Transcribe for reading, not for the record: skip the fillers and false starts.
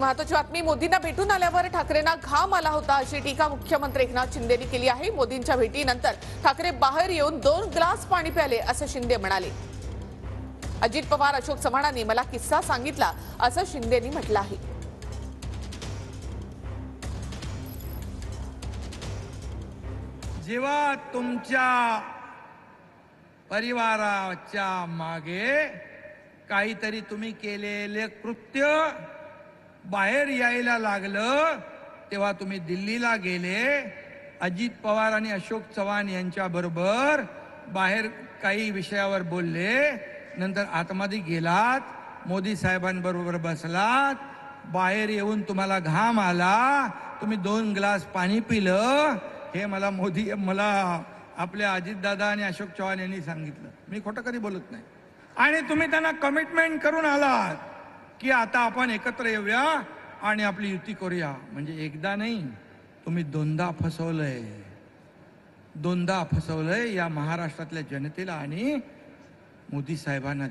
महत्वाची बातमी, मोदींना भेटून आल्यावर ठाकरेंना घाम आला होता अशी टीका मुख्यमंत्री एकनाथ शिंदेंनी केली आहे। मोदींच्या भेटीनंतर ठाकरे बाहेर येऊन 2 ग्लास पाणी प्याले असं शिंदे म्हणाले। अजित पवार, अशोक चव्हाणांनी मला किस्सा सांगितला असं शिंदेंनी म्हटलं आहे। जेव्हा तुमच्या परिवाराच्या मागे काहीतरी तुम्ही केलेले कृत्य बाहेर यायला लागलं तेव्हा तुम्ही दिल्लीला गेले, अजित पवार आणि अशोक चव्हाण यांच्या बरोबर बाहेर काही विषयावर बोलले, नंतर आतमध्ये गेलात, मोदी साहेबांबरोबर बसलात, बाहेर येऊन तुम्हाला घाम आला, तुम्ही 2 ग्लास पाणी पिलं, हे मला आपल्या अजितदादा आणि अशोक चव्हाण यांनी सांगितलं। मी खोटं कधी बोलत नाही। आणि तुम्ही त्यांना कमिटमेंट करून आलात की आता आपण एकत्र येऊया आणि आपली युती करूया। म्हणजे एकदा नाही, तुम्ही दोनदा फसवलंय या महाराष्ट्रातल्या जनतेला आणि मोदी साहेबांना।